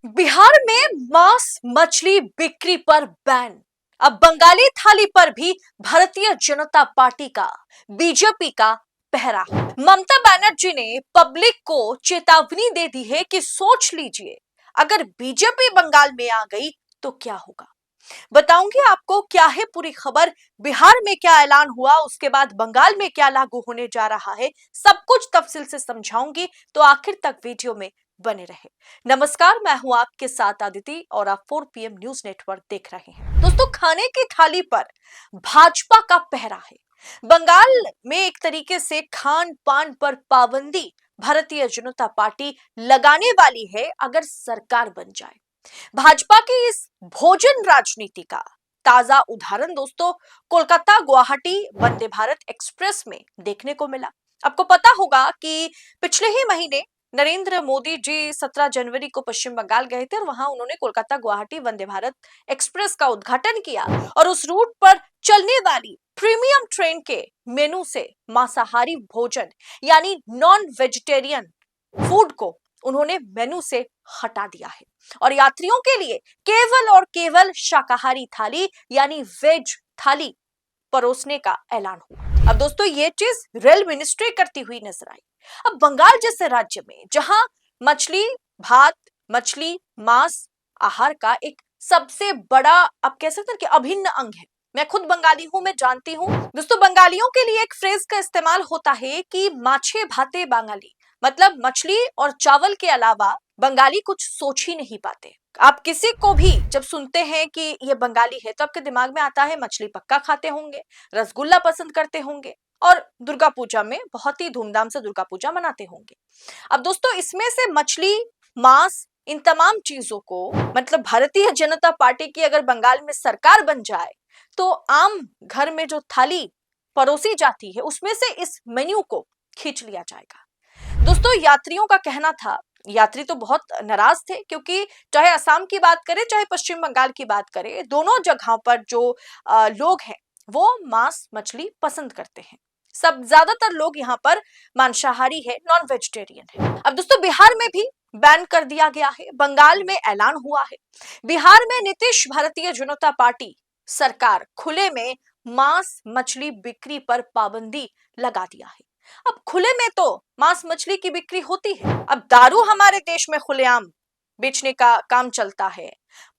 बिहार में मांस मछली बिक्री पर बैन। अब बंगाली थाली पर भी भारतीय जनता पार्टी का, बीजेपी का पहरा। ममता बनर्जी ने पब्लिक को चेतावनी दे दी है कि सोच लीजिए, अगर बीजेपी बंगाल में आ गई तो क्या होगा। बताऊंगी आपको क्या है पूरी खबर, बिहार में क्या ऐलान हुआ, उसके बाद बंगाल में क्या लागू होने जा रहा है, सब कुछ तफसील से समझाऊंगी, तो आखिर तक वीडियो में बने रहे। नमस्कार, मैं हूं आपके साथ आदिति और आप 4 पीएम न्यूज नेटवर्क देख रहे हैं। दोस्तों, खाने की थाली पर भाजपा का पहरा है। बंगाल में एक तरीके से खान पान पर पाबंदी भारतीय जनता पार्टी लगाने वाली है अगर सरकार बन जाए। भाजपा की इस भोजन राजनीति का ताजा उदाहरण दोस्तों कोलकाता गुवाहाटी वंदे भारत एक्सप्रेस में देखने को मिला। आपको पता होगा कि पिछले ही महीने नरेंद्र मोदी जी 17 जनवरी को पश्चिम बंगाल गए थे और वहां उन्होंने कोलकाता गुवाहाटी वंदे भारत एक्सप्रेस का उद्घाटन किया और उस रूट पर चलने वाली प्रीमियम ट्रेन के मेनू से मांसाहारी भोजन यानी नॉन वेजिटेरियन फूड को उन्होंने मेनू से हटा दिया है और यात्रियों के लिए केवल और केवल शाकाहारी थाली यानी वेज थाली परोसने का ऐलान हुआ। अब दोस्तों, ये चीज रेल मिनिस्ट्री करती हुई नजर आई। अब बंगाल जैसे राज्य में जहां मछली भात, मछली मांस आहार का एक सबसे बड़ा, आप कह सकते हैं कि अभिन्न अंग है। मैं खुद बंगाली हूं, मैं जानती हूं दोस्तों, बंगालियों के लिए एक फ्रेज का इस्तेमाल होता है कि माछे भाते बंगाली, मतलब मछली और चावल के अलावा बंगाली कुछ सोच ही नहीं पाते। आप किसी को भी जब सुनते हैं कि ये बंगाली है तो आपके दिमाग में आता है मछली पक्का खाते होंगे, रसगुल्ला पसंद करते होंगे और दुर्गा पूजा में बहुत ही धूमधाम से दुर्गा पूजा मनाते होंगे। अब दोस्तों, इसमें से मछली, मांस, इन तमाम चीजों को, मतलब भारतीय जनता पार्टी की अगर बंगाल में सरकार बन जाए तो आम घर में जो थाली परोसी जाती है उसमें से इस मेन्यू को खींच लिया जाएगा। दोस्तों, यात्रियों का कहना था, यात्री तो बहुत नाराज थे क्योंकि चाहे असम की बात करें चाहे पश्चिम बंगाल की बात करें, दोनों जगहों पर जो लोग हैं वो मांस मछली पसंद करते हैं। सब ज्यादातर लोग यहाँ पर मांसाहारी है, नॉन वेजिटेरियन है। अब दोस्तों, बिहार में भी बैन कर दिया गया है, बंगाल में ऐलान हुआ है। बिहार में नीतीश भारतीय जनता पार्टी सरकार खुले में मांस मछली बिक्री पर पाबंदी लगा दिया है। अब खुले में तो मांस मछली की बिक्री होती है, अब दारू हमारे देश में खुलेआम बेचने का काम चलता है।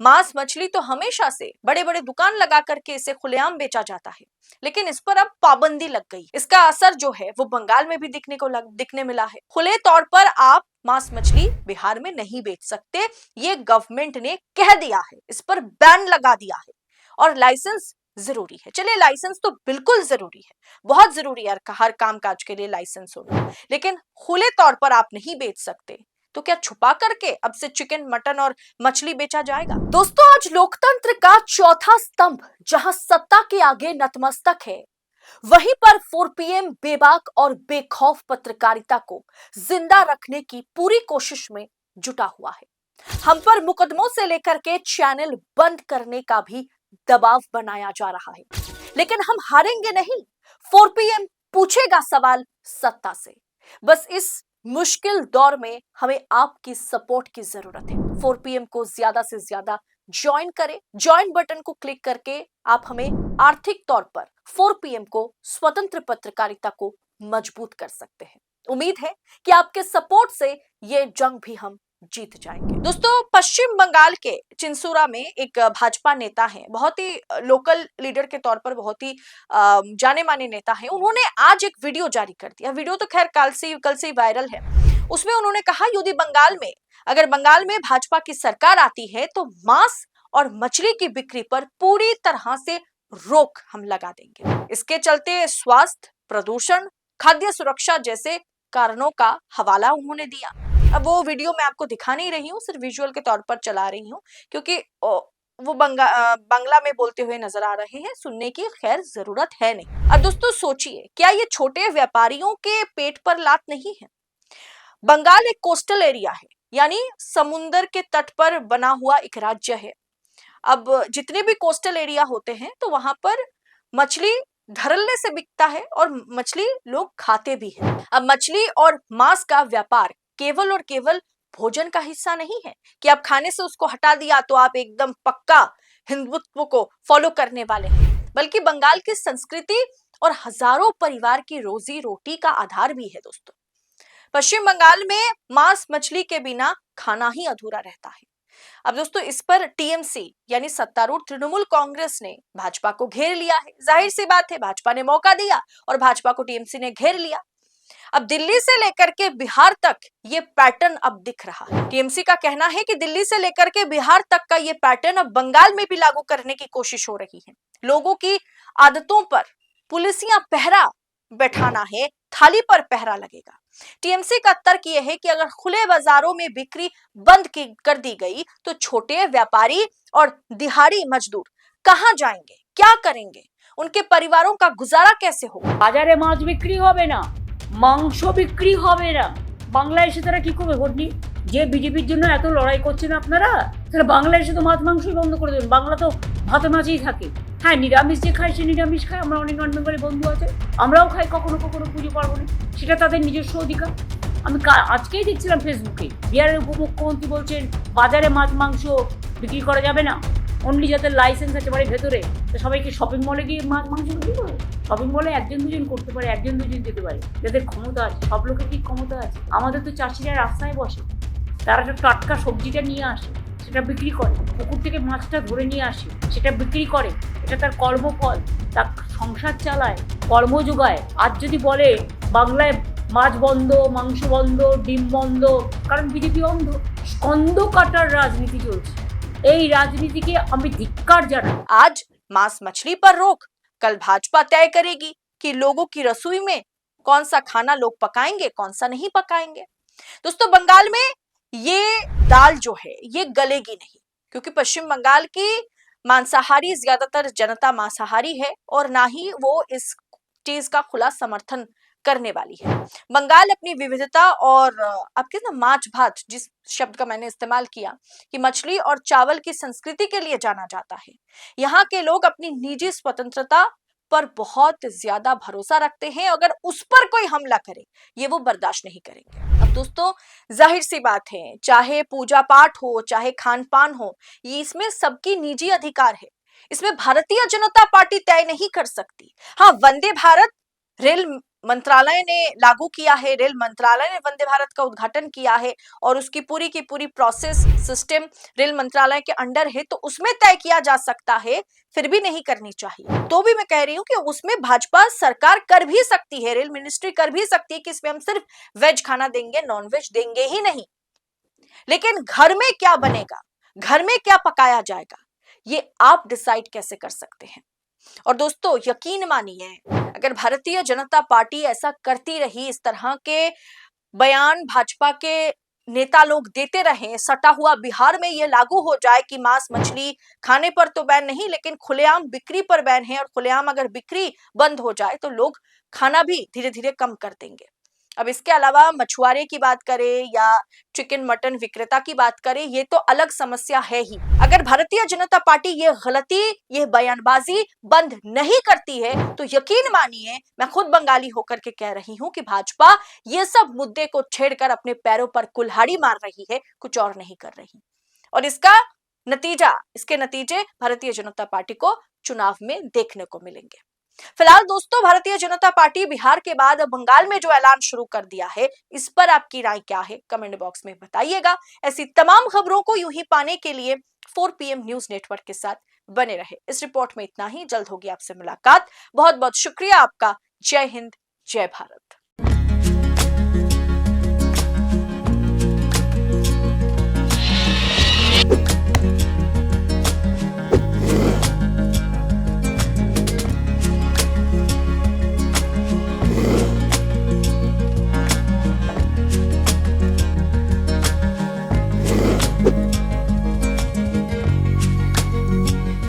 मांस मछली तो हमेशा से बड़े बड़े दुकान लगा करके इसे खुलेआम बेचा जाता है, लेकिन इस पर अब पाबंदी लग गई। इसका असर जो है वो बंगाल में भी दिखने मिला है। खुले तौर पर आप मांस मछली बिहार में नहीं बेच सकते, ये गवर्नमेंट ने कह दिया है, इस पर बैन लगा दिया है और लाइसेंस जरूरी है। चलिए, लाइसेंस तो बिल्कुल जरूरी है, बहुत जरूरी है हर काम काज के लिए लाइसेंस होना, लेकिन खुले तौर पर आप नहीं बेच सकते। तो क्या छुपा करके अब से चिकन, मटन और मछली बेचा जाएगा? दोस्तों, आज लोकतंत्र का चौथा स्तंभ जहां सत्ता के आगे नतमस्तक है, वहीं पर 4 पीएम बेबाक और बेखौफ पत्रकारिता को जिंदा रखने की पूरी कोशिश में जुटा हुआ है। हम पर मुकदमों से लेकर के चैनल बंद करने का भी दबाव बनाया जा रहा है, लेकिन हम हारेंगे नहीं। 4 पीएम पूछेगा सवाल सत्ता से। बस इस मुश्किल दौर में हमें आपकी सपोर्ट की जरूरत है। 4 पीएम को ज्यादा से ज्यादा ज्वाइन करें, ज्वाइन बटन को क्लिक करके आप हमें आर्थिक तौर पर 4 पीएम को, स्वतंत्र पत्रकारिता को मजबूत कर सकते हैं। उम्मीद है कि आपके सपोर्ट से ये जंग भी हम जीत जाएंगे। दोस्तों, पश्चिम बंगाल के चिंसुरा में एक भाजपा नेता हैं, बहुत ही लोकल लीडर के तौर पर बहुत ही जाने माने नेता हैं। उन्होंने आज एक वीडियो जारी कर दिया। वीडियो तो खैर कल से वायरल है। उसमें उन्होंने कहा, यदि अगर बंगाल में भाजपा की सरकार आती है तो मांस और मछली की बिक्री पर पूरी तरह से रोक हम लगा देंगे। इसके चलते स्वास्थ्य, प्रदूषण, खाद्य सुरक्षा जैसे कारणों का हवाला उन्होंने दिया। अब वो वीडियो मैं आपको दिखा नहीं रही हूँ, सिर्फ विजुअल के तौर पर चला रही हूँ क्योंकि वो बांग्ला में बोलते हुए नजर आ रहे हैं, सुनने की खैर जरूरत है नहीं। अब दोस्तों सोचिए, क्या ये छोटे व्यापारियों के पेट पर लात नहीं है? बंगाल एक कोस्टल एरिया है, यानी समुंदर के तट पर बना हुआ एक राज्य है। अब जितने भी कोस्टल एरिया होते हैं तो वहां पर मछली धड़ल्ले से बिकता है और मछली लोग खाते भी हैं। अब मछली और मांस का व्यापार केवल और केवल भोजन का हिस्सा नहीं है कि आप खाने से उसको हटा दिया तो आप एकदम पक्का हिंदुत्व को फॉलो करने वाले हैं, बल्कि बंगाल की संस्कृति और हजारों परिवार की रोजी रोटी का आधार भी है दोस्तों। पश्चिम बंगाल में मांस मछली के बिना खाना ही अधूरा रहता है। अब दोस्तों इस पर टीएमसी यानी सत्तारूढ़ तृणमूल कांग्रेस ने भाजपा को घेर लिया है। जाहिर सी बात है, भाजपा ने मौका दिया और भाजपा को टीएमसी ने घेर लिया। अब दिल्ली से लेकर के बिहार तक ये पैटर्न अब दिख रहा है। टीएमसी का कहना है कि दिल्ली से लेकर के बिहार तक का ये पैटर्न अब बंगाल में भी लागू करने की कोशिश हो रही है। लोगों की आदतों पर पुलिसिया पहरा बैठाना है, थाली पर पहरा लगेगा। टीएमसी का तर्क यह है कि अगर खुले बाजारों में बिक्री बंद कर दी गई तो छोटे व्यापारी और दिहाड़ी मजदूर कहां जाएंगे, क्या करेंगे, उनके परिवारों का गुजारा कैसे होगा। বাজারে মাছ বিক্রি হবে না, মাংস বিক্রি হবে না, বাংলাদেশে তারা কি করবে ভোট নিয়ে? যে বিজেপির জন্য এত লড়াই করছেন আপনারা, তাহলে বাংলাদেশে তো মাছ মাংসই বন্ধ করে দেবেন। বাংলা তো ভাতে মাছেই থাকে। হ্যাঁ, নিরামিষ যে খায় সে নিরামিষ খায়, আমরা অনেক নন বেঙ্গলি বন্ধু আছে, আমরাও খাই কখনো কখনো পুজো পার্বণে, সেটা তাদের নিজস্ব অধিকার। আমি আজকেই দেখছিলাম ফেসবুকে বিহারের উপমুখ্যমন্ত্রী বলছেন বাজারে মাছ মাংস বিক্রি করা যাবে না, অনলি যাদের লাইসেন্স আছে বাড়ির ভেতরে, তো সবাইকে শপিং মলে গিয়ে মাছ মাংস বিক্রি করে। শপিং মলে একজন দুজন করতে পারে, একজন দুজন যেতে পারে, যাদের ক্ষমতা আছে। সব লোকের কি ক্ষমতা আছে? আমাদের তো চাষিরা রাস্তায় বসে, তারা তো টাটকা সবজিটা নিয়ে আসে, সেটা বিক্রি করে, পুকুর থেকে মাছটা ধরে নিয়ে আসে, সেটা বিক্রি করে, এটা তার কর্মফল, তার সংসার চালায়, কর্ম যোগায়। আজ যদি বলে বাংলায় মাছ বন্ধ, মাংস বন্ধ, ডিম বন্ধ, কারণ বিজেপি অন্ধ, স্কন্দ কাটার রাজনীতি চলছে। এই রাজনীতিকে আমি ধিক্কার জানাই। आज मांस मछली पर रोक, कल भाजपा तय करेगी कि लोगों की रसोई में कौन सा खाना लोग पकाएंगे, कौन सा नहीं पकाएंगे। दोस्तों बंगाल में ये दाल जो है ये गलेगी नहीं, क्योंकि पश्चिम बंगाल की मांसाहारी ज्यादातर जनता मांसाहारी है और ना ही वो इस चीज का खुला समर्थन करने वाली है। बंगाल अपनी विविधता और आपके ना माछ भात, जिस शब्द का मैंने इस्तेमाल किया कि मछली और चावल की संस्कृति के लिए जाना जाता है। यहाँ के लोग अपनी निजी स्वतंत्रता पर बहुत ज्यादा भरोसा रखते हैं। अगर उस पर कोई हमला करे ये वो बर्दाश्त नहीं करेंगे। अब दोस्तों जाहिर सी बात है, चाहे पूजा पाठ हो चाहे खान पान हो, ये इसमें सबकी निजी अधिकार है, इसमें भारतीय जनता पार्टी तय नहीं कर सकती। हाँ, वंदे भारत रेल मंत्रालय ने लागू किया है, रेल मंत्रालय ने वंदे भारत का उद्घाटन किया है और उसकी पूरी की पूरी प्रोसेस सिस्टम रेल मंत्रालय के अंडर है, तो उसमें तय किया जा सकता है, फिर भी नहीं करनी चाहिए। तो भी मैं कह रही हूं कि उसमें भाजपा सरकार कर भी सकती है, रेल मिनिस्ट्री कर भी सकती है कि इसमें हम सिर्फ वेज खाना देंगे, नॉन वेज देंगे ही नहीं। लेकिन घर में क्या बनेगा, घर में क्या पकाया जाएगा, ये आप डिसाइड कैसे कर सकते हैं। और दोस्तों यकीन मानिए, अगर भारतीय जनता पार्टी ऐसा करती रही, इस तरह के बयान भाजपा के नेता लोग देते रहे, सटा हुआ बिहार में ये लागू हो जाए कि मांस मछली खाने पर तो बैन नहीं लेकिन खुलेआम बिक्री पर बैन है, और खुलेआम अगर बिक्री बंद हो जाए तो लोग खाना भी धीरे धीरे कम कर देंगे। अब इसके अलावा मछुआरे की बात करें या चिकन मटन विक्रेता की बात करें, ये तो अलग समस्या है ही। अगर भारतीय जनता पार्टी ये गलती, ये बयानबाजी बंद नहीं करती है तो यकीन मानिए, मैं खुद बंगाली होकर के कह रही हूं कि भाजपा ये सब मुद्दे को छेड़कर अपने पैरों पर कुल्हाड़ी मार रही है, कुछ और नहीं कर रही। और इसके नतीजे भारतीय जनता पार्टी को चुनाव में देखने को मिलेंगे। फिलहाल दोस्तों भारतीय जनता पार्टी बिहार के बाद बंगाल में जो ऐलान शुरू कर दिया है, इस पर आपकी राय क्या है, कमेंट बॉक्स में बताइएगा। ऐसी तमाम खबरों को यूं ही पाने के लिए 4 PM न्यूज नेटवर्क के साथ बने रहे। इस रिपोर्ट में इतना ही, जल्द होगी आपसे मुलाकात। बहुत बहुत शुक्रिया आपका। जय हिंद, जय भारत।